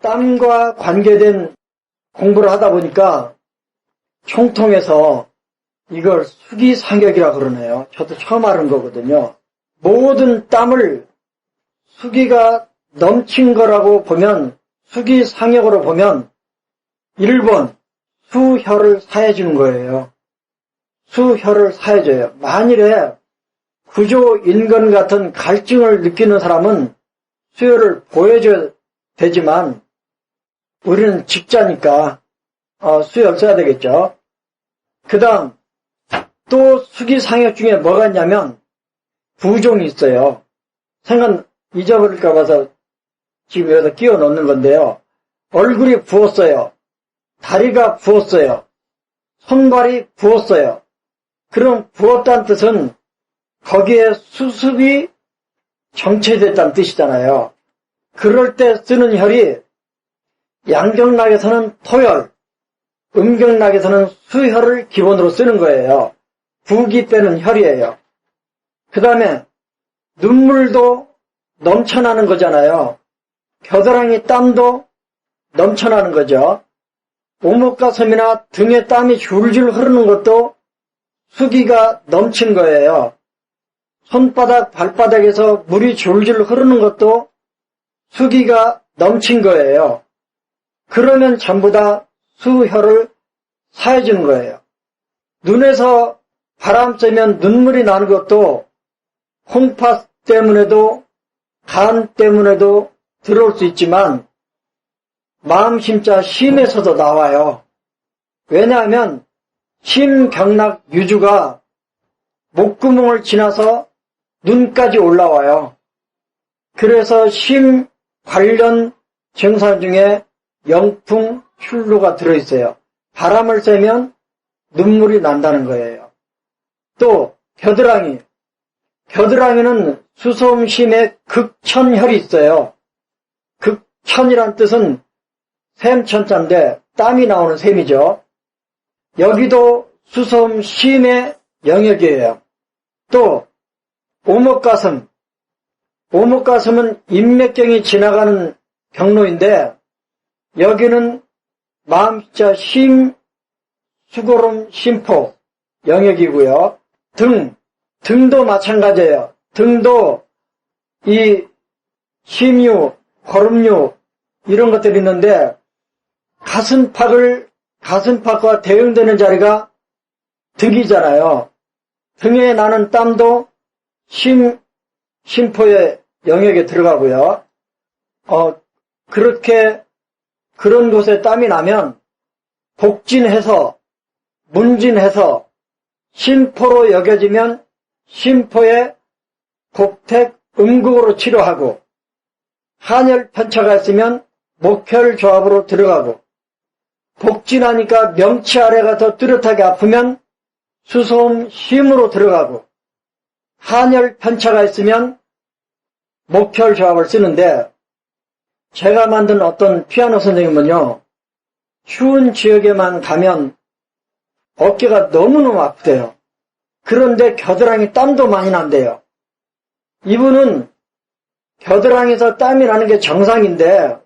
땀과 관계된 공부를 하다 보니까 총통해서 이걸 수기상역이라고 그러네요. 저도 처음 알은 거거든요. 모든 땀을 수기가 넘친 거라고 보면, 수기상역으로 보면 1번 수혈을 사해주는 거예요. 수혈을 사해줘요. 만일에 구조인건 같은 갈증을 느끼는 사람은 수혈을 보여줘야 되지만 우리는 직자니까 수혈 써야 되겠죠. 그 다음 또 수기상역 중에 뭐가 있냐면 부종이 있어요. 생각 잊어버릴까 봐서 지금 여기다 끼워 넣는 건데요. 얼굴이 부었어요. 다리가 부었어요. 손발이 부었어요. 그럼 부었다는 뜻은 거기에 수습이 정체됐다는 뜻이잖아요. 그럴 때 쓰는 혈이 양경락에서는 토혈, 음경락에서는 수혈을 기본으로 쓰는 거예요. 부기 빼는 혈이에요. 그 다음에 눈물도 넘쳐나는 거잖아요. 겨드랑이 땀도 넘쳐나는 거죠. 오목가슴이나 등에 땀이 줄줄 흐르는 것도 수기가 넘친 거예요. 손바닥, 발바닥에서 물이 줄줄 흐르는 것도 수기가 넘친 거예요. 그러면 전부 다 수혈을 사해주는 거예요. 눈에서 바람 쐬면 눈물이 나는 것도 콩팥 때문에도 간 때문에도 들어올 수 있지만 마음심자 심에서도 나와요. 왜냐하면 심경락 유주가 목구멍을 지나서 눈까지 올라와요. 그래서 심 관련 증상 중에 영풍, 흉루가 들어있어요. 바람을 쐬면 눈물이 난다는 거예요. 또 겨드랑이는 수소음심에 극천혈이 있어요. 극천이란 뜻은 샘천자인데 땀이 나오는 샘이죠. 여기도 수소음심의 영역이에요. 또 오목가슴은 인맥경이 지나가는 경로인데 여기는 마음자 심, 수고름, 심포 영역이고요. 등도 마찬가지예요. 등도 이 심유, 거름유 이런 것들이 있는데 가슴팍과 대응되는 자리가 등이잖아요. 등에 나는 땀도 심포의 영역에 들어가고요. 그런 곳에 땀이 나면 복진해서 문진해서 심포로 여겨지면 심포에 복택, 음극으로 치료하고 한열 편차가 있으면 목혈 조합으로 들어가고 복진하니까 명치 아래가 더 뚜렷하게 아프면 수소음 심으로 들어가고 한열 편차가 있으면 목혈 조합을 쓰는데 제가 만든 어떤 피아노 선생님은요. 추운 지역에만 가면 어깨가 너무너무 아프대요. 그런데 겨드랑이 땀도 많이 난대요. 이분은 겨드랑이에서 땀이 나는 게 정상인데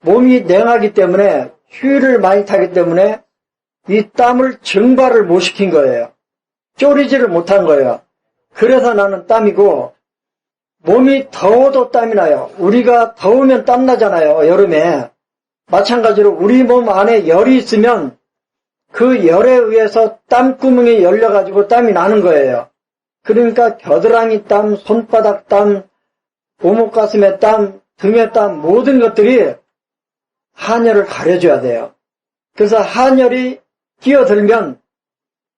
몸이 냉하기 때문에 휴일을 많이 타기 때문에 이 땀을 증발을 못 시킨 거예요. 쪼리지를 못한 거예요. 그래서 나는 땀이고 몸이 더워도 땀이 나요. 우리가 더우면 땀 나잖아요. 여름에. 마찬가지로 우리 몸 안에 열이 있으면 그 열에 의해서 땀구멍이 열려가지고 땀이 나는 거예요. 그러니까 겨드랑이 땀, 손바닥 땀, 오목가슴의 땀, 등의 땀 모든 것들이 한열을 가려줘야 돼요. 그래서 한열이 끼어들면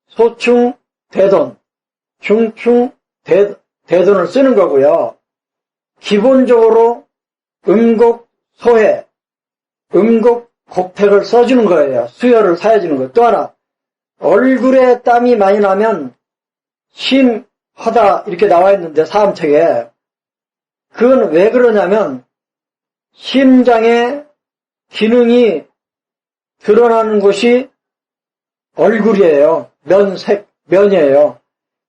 소충, 대돈, 중충, 대돈을 쓰는 거고요. 기본적으로 음곡, 소해, 음곡, 곡택을 써주는 거예요. 수혈을 사해주는 거예요. 또 하나, 얼굴에 땀이 많이 나면 심하다 이렇게 나와 있는데 사암책에 그건 왜 그러냐면 심장의 기능이 드러나는 곳이 얼굴이에요. 면이에요.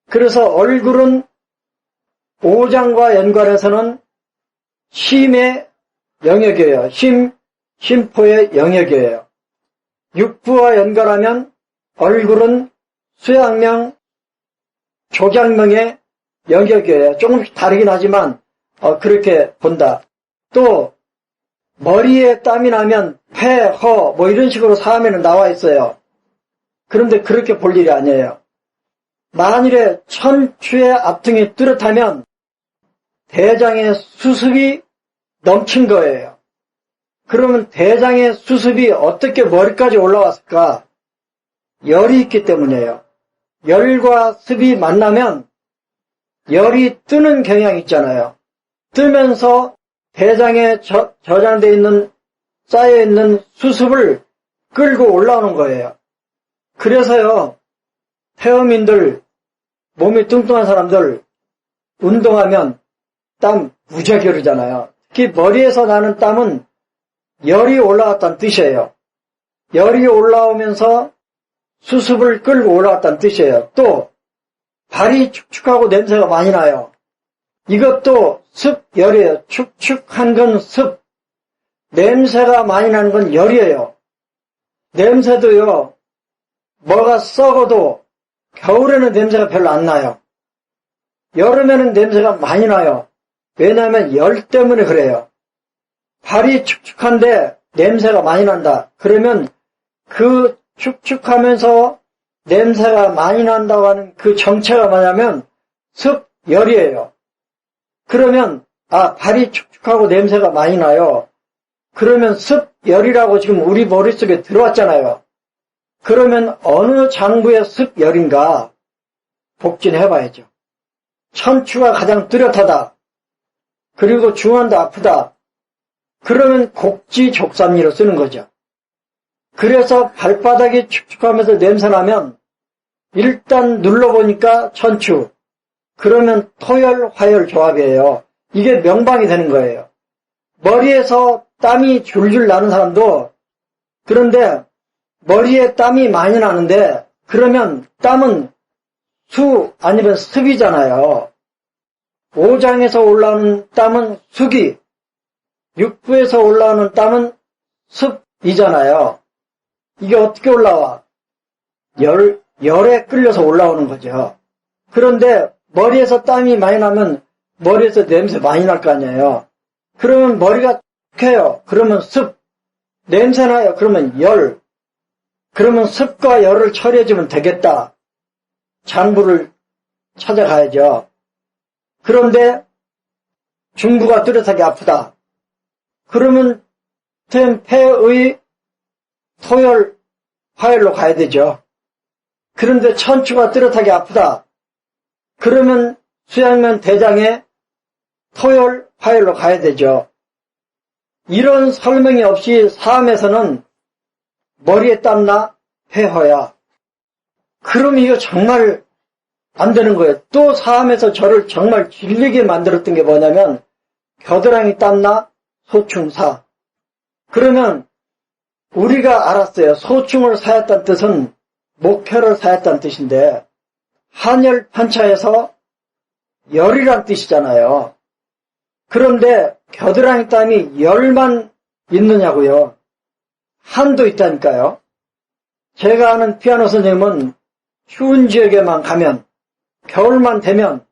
그래서 얼굴은 오장과 연관해서는 심의 영역이에요. 심, 심포의 영역이에요. 육부와 연결하면 얼굴은 수양명, 조경명의 영역이에요. 조금씩 다르긴 하지만 그렇게 본다. 또 머리에 땀이 나면 폐, 허 뭐 이런 식으로 사암에는 나와 있어요. 그런데 그렇게 볼 일이 아니에요. 만일에 천추의 앞등이 뚜렷하면 대장의 수습이 넘친 거예요. 그러면 대장의 수습이 어떻게 머리까지 올라왔을까? 열이 있기 때문이에요. 열과 습이 만나면 열이 뜨는 경향이 있잖아요. 뜨면서 대장에 저장되어 있는, 쌓여있는 수습을 끌고 올라오는 거예요. 그래서요, 태어민들, 몸이 뚱뚱한 사람들, 운동하면 땀 무지하게 흐르잖아요. 특히 머리에서 나는 땀은 열이 올라왔다는 뜻이에요. 열이 올라오면서 수습을 끌고 올라왔다는 뜻이에요. 또 발이 축축하고 냄새가 많이 나요. 이것도 습열이에요. 축축한 건 습. 냄새가 많이 나는 건 열이에요. 냄새도요, 뭐가 썩어도 겨울에는 냄새가 별로 안 나요. 여름에는 냄새가 많이 나요. 왜냐하면 열 때문에 그래요. 발이 축축한데 냄새가 많이 난다. 그러면 그 축축하면서 냄새가 많이 난다고 하는 그 정체가 뭐냐면 습열이에요. 그러면 발이 축축하고 냄새가 많이 나요. 그러면 습열이라고 지금 우리 머릿속에 들어왔잖아요. 그러면 어느 장부의 습열인가 복진해봐야죠. 천추가 가장 뚜렷하다. 그리고 중환도 아프다. 그러면 곡지족삼리로 쓰는 거죠. 그래서 발바닥이 축축하면서 냄새나면 일단 눌러보니까 천추. 그러면 토열, 화열 조합이에요. 이게 명방이 되는 거예요. 머리에서 땀이 줄줄 나는 사람도, 그런데 머리에 땀이 많이 나는데 그러면 땀은 수 아니면 습이잖아요. 오장에서 올라오는 땀은 수기, 육부에서 올라오는 땀은 습이잖아요. 이게 어떻게 올라와? 열에 끌려서 올라오는 거죠. 그런데 머리에서 땀이 많이 나면 머리에서 냄새 많이 날 거 아니에요. 그러면 머리가 축해요. 그러면 습. 냄새 나요. 그러면 열. 그러면 습과 열을 처리해주면 되겠다. 장부를 찾아가야죠. 그런데 중부가 뚜렷하게 아프다. 그러면 폐의 토열, 화열로 가야 되죠. 그런데 천추가 뚜렷하게 아프다. 그러면 수양면 대장에 토열, 화열로 가야 되죠. 이런 설명이 없이 사암에서는 머리에 땀나 폐허야. 그럼 이거 정말 안 되는 거예요. 또 사암에서 저를 정말 질리게 만들었던 게 뭐냐면 겨드랑이 땀나 소충사. 그러면 우리가 알았어요. 소충을 사였다는 뜻은 목혈을 사였다는 뜻인데 한열 편차에서 열이란 뜻이잖아요. 그런데 겨드랑이 땀이 열만 있느냐고요. 한도 있다니까요. 제가 아는 피아노 선생님은 추운 지역에만 가면 겨울만 되면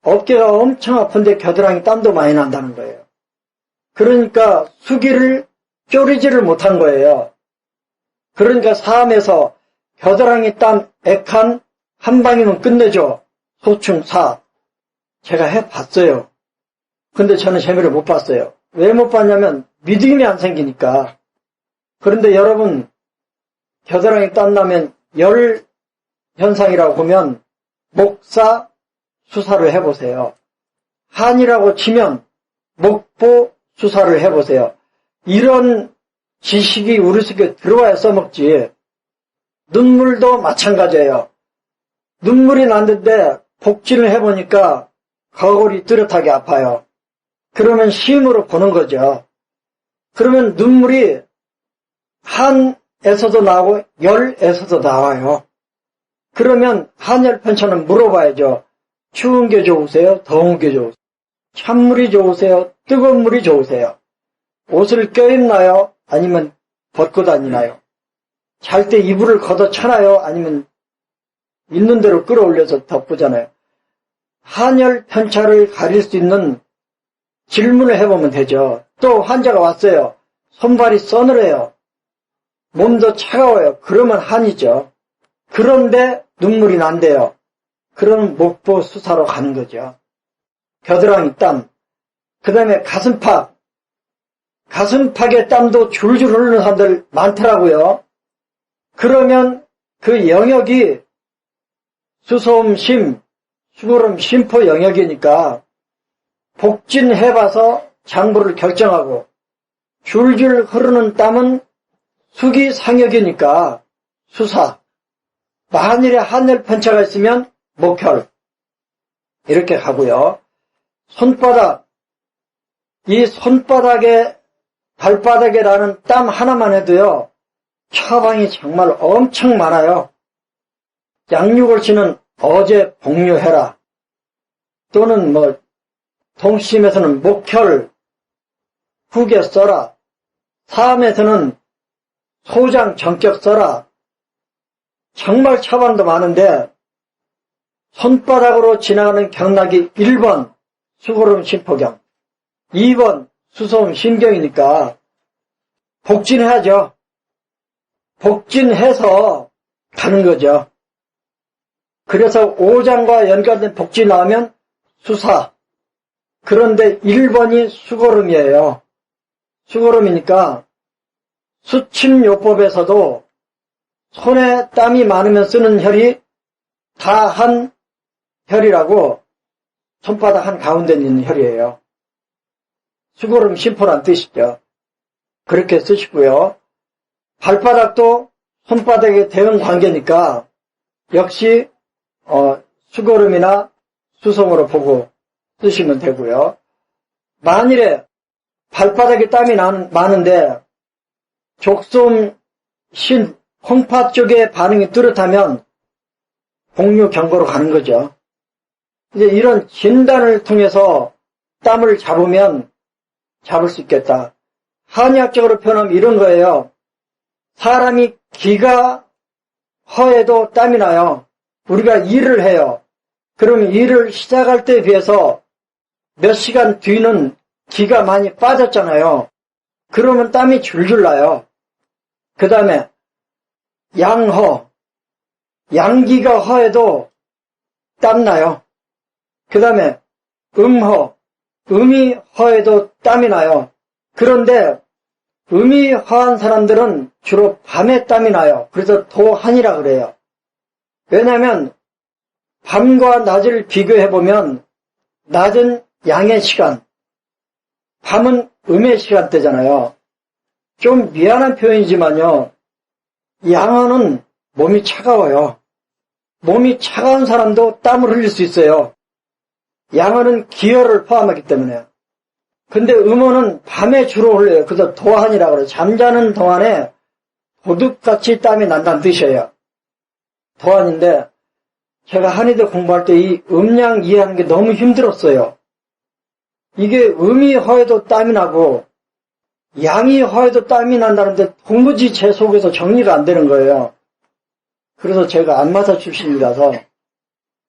어깨가 엄청 아픈데 겨드랑이 땀도 많이 난다는 거예요. 그러니까 수기를 쪼리지를 못한 거예요. 그러니까 사암에서 겨드랑이 땀 액한 한 방이면 끝내죠. 소충사. 제가 해봤어요. 근데 저는 재미를 못 봤어요. 왜 못 봤냐면 믿음이 안 생기니까. 그런데 여러분 겨드랑이 땀나면 열 현상이라고 보면 목사 수사를 해보세요. 한이라고 치면 목보 수사를 해보세요. 이런 지식이 우리 속에 들어와야 써먹지. 눈물도 마찬가지예요. 눈물이 났는데 복진을 해보니까 거울이 뚜렷하게 아파요. 그러면 심으로 보는 거죠. 그러면 눈물이 한에서도 나오고 열에서도 나와요. 그러면 한열 편차는 물어봐야죠. 추운 게 좋으세요? 더운 게 좋으세요? 찬물이 좋으세요? 뜨거운 물이 좋으세요? 옷을 껴입나요? 아니면 벗고 다니나요? 잘 때 이불을 걷어 차나요? 아니면 있는 대로 끌어올려서 덮고잖아요. 한열 편차를 가릴 수 있는 질문을 해보면 되죠. 또 환자가 왔어요. 손발이 서늘해요. 몸도 차가워요. 그러면 한이죠. 그런데 눈물이 난대요. 그러면 목보 수사로 가는 거죠. 겨드랑이 땀, 그 다음에 가슴팍. 가슴팍에 땀도 줄줄 흐르는 사람들 많더라고요. 그러면 그 영역이 수소음 심, 수고름 심포 영역이니까 복진해봐서 장부를 결정하고 줄줄 흐르는 땀은 수기상역이니까 수사. 만일에 한열 편차가 있으면 목혈. 이렇게 가고요. 손바닥. 이 손바닥에 발바닥에 나는 땀 하나만 해도요. 처방이 정말 엄청 많아요. 양육을치는 어제 복류해라. 또는 동심에서는 목혈 후게 써라. 사암에서는 소장 전격 써라. 정말 처방도 많은데 손바닥으로 지나가는 경락이 1번 수고름 심포경, 2번 수소음 심경이니까 복진해야죠. 복진해서 가는 거죠. 그래서 오장과 연관된 복진이 나오면 수사. 그런데 1번이 수고름이에요. 수고름이니까 수침요법에서도 손에 땀이 많으면 쓰는 혈이 다한 혈이라고 손바닥 한 가운데 있는 혈이에요. 수고름 심포란 뜻이죠. 그렇게 쓰시고요. 발바닥도 손바닥에 대응 관계니까 역시 수고름이나 수송으로 보고 쓰시면 되고요. 만일에 발바닥에 땀이 많은데 족솜, 신, 홍파 쪽에 반응이 뚜렷하면 복류 경고로 가는 거죠. 이제 이런 진단을 통해서 땀을 잡으면 잡을 수 있겠다. 한의학적으로 표현하면 이런 거예요. 사람이 기가 허해도 땀이 나요. 우리가 일을 해요. 그러면 일을 시작할 때에 비해서 몇 시간 뒤는 기가 많이 빠졌잖아요. 그러면 땀이 줄줄 나요. 그 다음에 양허, 양기가 허해도 땀나요. 그 다음에 음허, 음이 허해도 땀이 나요. 그런데 음이 허한 사람들은 주로 밤에 땀이 나요. 그래서 도한이라 그래요. 왜냐하면 밤과 낮을 비교해보면 낮은 양의 시간, 밤은 음의 시간대잖아요. 좀 미안한 표현이지만요. 양어는 몸이 차가워요. 몸이 차가운 사람도 땀을 흘릴 수 있어요. 양어는 기혈을 포함하기 때문에. 근데 음어는 밤에 주로 흘려요. 그래서 도한이라고 그래요. 잠자는 동안에 도둑같이 땀이 난다는 뜻이에요. 도한인데 제가 한의대 공부할 때 이 음양 이해하는 게 너무 힘들었어요. 이게 음이 허해도 땀이 나고 양이 허해도 땀이 난다는데 도무지 제 속에서 정리가 안 되는 거예요. 그래서 제가 안마사 출신이라서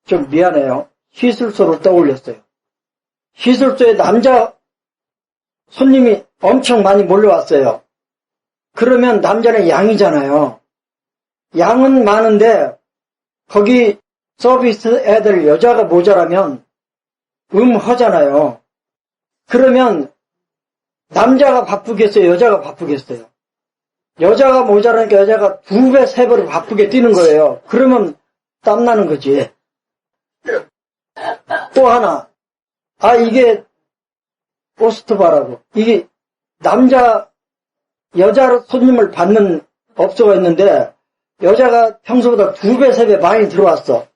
좀 미안해요. 시술소를 떠올렸어요. 시술소에 남자 손님이 엄청 많이 몰려왔어요. 그러면 남자는 양이잖아요. 양은 많은데 거기 서비스 애들 여자가 모자라면 음허잖아요. 그러면 남자가 바쁘겠어요? 여자가 바쁘겠어요? 여자가 모자라니까 여자가 2배, 3배로 바쁘게 뛰는 거예요. 그러면 땀나는 거지. 또 하나, 이게 오스트바라고. 이게 여자 손님을 받는 업소가 있는데 여자가 평소보다 2배, 3배 많이 들어왔어.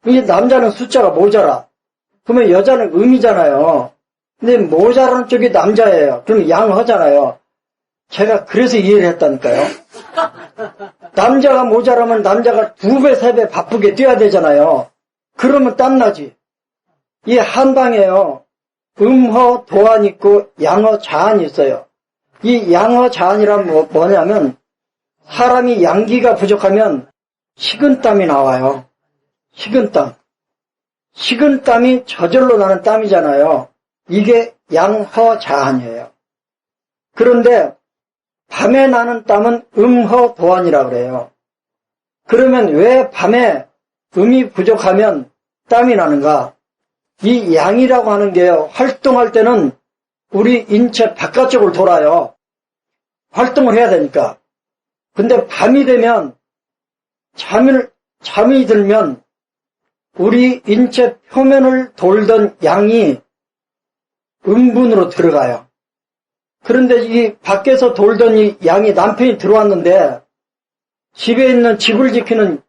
이게 남자는 숫자가 모자라. 그러면 여자는 음이잖아요. 근데 모자라는 쪽이 남자예요. 그럼 양허잖아요. 제가 그래서 이해를 했다니까요. 남자가 모자라면 남자가 2배, 3배 바쁘게 뛰어야 되잖아요. 그러면 땀나지. 이 한방이에요. 음허, 도안이 있고 양허, 자안이 있어요. 이 양허자안이란 뭐냐면 사람이 양기가 부족하면 식은땀이 나와요. 식은땀. 식은땀이 저절로 나는 땀이잖아요. 이게 양허자안이에요. 그런데 밤에 나는 땀은 음허도안이라고 그래요. 그러면 왜 밤에 음이 부족하면 땀이 나는가? 이 양이라고 하는 게요, 활동할 때는 우리 인체 바깥쪽을 돌아요. 활동을 해야 되니까. 근데 밤이 되면 잠이 들면 우리 인체 표면을 돌던 양이 음분으로 들어가요. 그런데 이 밖에서 돌던 이 양이 남편이 들어왔는데 집에 있는 집을 지키는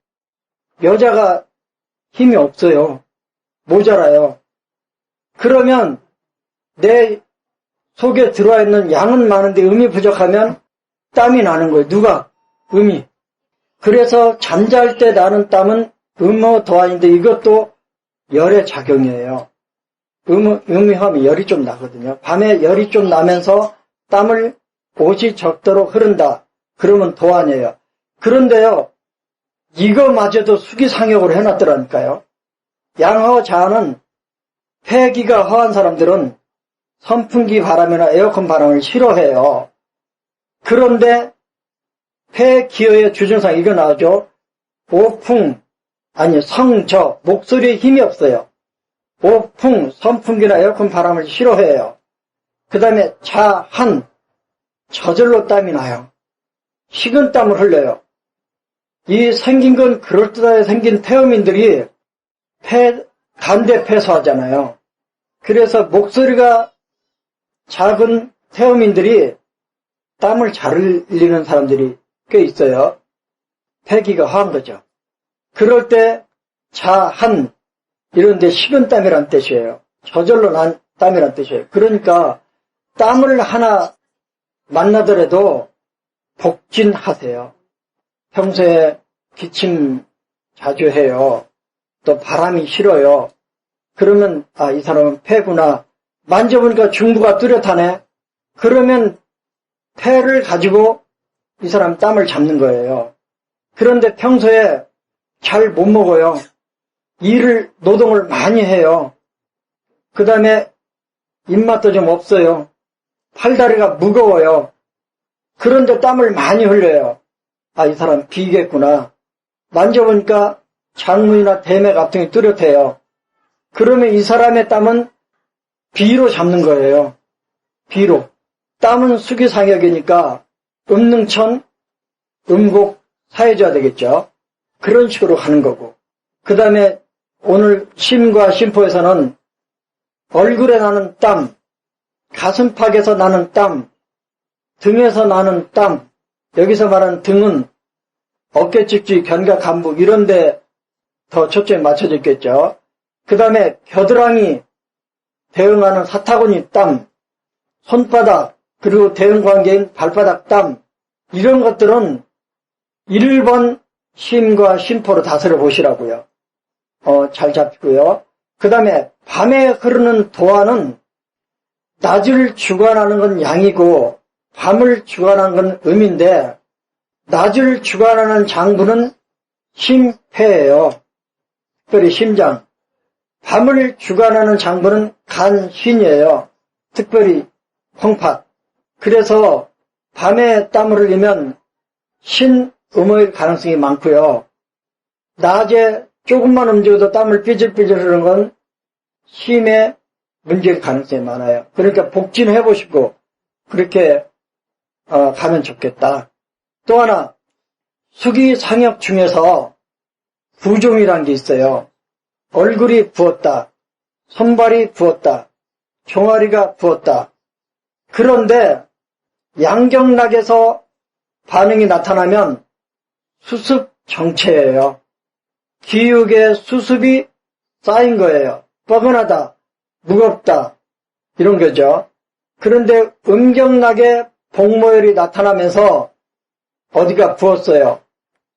여자가 힘이 없어요. 모자라요. 그러면 내 속에 들어와 있는 양은 많은데 음이 부족하면 땀이 나는 거예요. 누가? 음이. 그래서 잠잘 때 나는 땀은 음허도안인데 이것도 열의 작용이에요. 음이 하면 열이 좀 나거든요. 밤에 열이 좀 나면서 땀을 옷이 적도록 흐른다. 그러면 도안이에요. 그런데요, 이거마저도 수기상역으로 해놨더라니까요. 양허자안은 폐기가 허한 사람들은 선풍기 바람이나 에어컨 바람을 싫어해요. 그런데 폐기어의 주증상 이거 나오죠. 성저, 목소리에 힘이 없어요. 오풍, 선풍기나 에어컨 바람을 싫어해요. 그 다음에 자한, 저절로 땀이 나요. 식은땀을 흘려요. 이 생긴 건 그럴듯하게 생긴 태음인들이 간대 폐소하잖아요. 그래서 목소리가 작은 태음인들이 땀을 잘 흘리는 사람들이 꽤 있어요. 폐기가 허한 거죠. 그럴 때 자한 이런데 식은땀이란 뜻이에요. 저절로 난 땀이란 뜻이에요. 그러니까 땀을 하나 만나더라도 복진하세요. 평소에 기침 자주 해요. 또 바람이 싫어요. 그러면 이 사람은 폐구나. 만져보니까 중부가 뚜렷하네. 그러면 폐를 가지고 이 사람 땀을 잡는 거예요. 그런데 평소에 잘 못 먹어요. 노동을 많이 해요. 그 다음에 입맛도 좀 없어요. 팔다리가 무거워요. 그런데 땀을 많이 흘려요. 이 사람 비겠구나. 만져보니까 장문이나 대매 같은 게 뚜렷해요. 그러면 이 사람의 땀은 비로 잡는 거예요. 비로. 땀은 수기상역이니까 음능천, 음곡, 사해줘야 되겠죠. 그런 식으로 가는 거고. 그 다음에 오늘 심과 심포에서는 얼굴에 나는 땀, 가슴팍에서 나는 땀, 등에서 나는 땀, 여기서 말하는 등은 어깨 찍지, 견갑, 간부 이런 데 더 초점이 맞춰져 있겠죠. 그 다음에 겨드랑이 대응하는 사타구니 땀, 손바닥, 그리고 대응관계인 발바닥 땀, 이런 것들은 1번 심과 심포로 다스려 보시라고요. 잘 잡히고요. 그 다음에 밤에 흐르는 도안은 낮을 주관하는 건 양이고 밤을 주관하는 건 음인데 낮을 주관하는 장부는 심폐예요. 특별히 심장. 밤을 주관하는 장부는 간신이에요. 특별히 콩팥. 그래서 밤에 땀을 흘리면 신음의 가능성이 많고요. 낮에 조금만 움직여도 땀을 삐질삐질 흐르는 건 심의 문제일 가능성이 많아요. 그러니까 복진해보시고 그렇게 가면 좋겠다. 또 하나 수기상역 중에서 부종이라는 게 있어요. 얼굴이 부었다, 손발이 부었다, 종아리가 부었다. 그런데 양경락에서 반응이 나타나면 수습 정체예요. 기육에 수습이 쌓인 거예요. 뻐근하다, 무겁다 이런 거죠. 그런데 음경락에 복모열이 나타나면서 어디가 부었어요.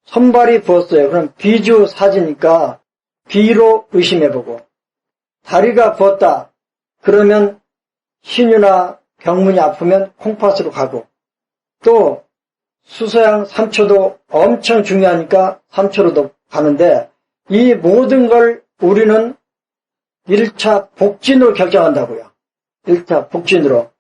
손발이 부었어요. 그럼 비주 사지니까 비로 의심해보고 다리가 부었다. 그러면 신유나 병문이 아프면 콩팥으로 가고, 또 수소양 3초도 엄청 중요하니까 3초로도 가는데, 이 모든 걸 우리는 1차 복진으로 결정한다고요. 1차 복진으로.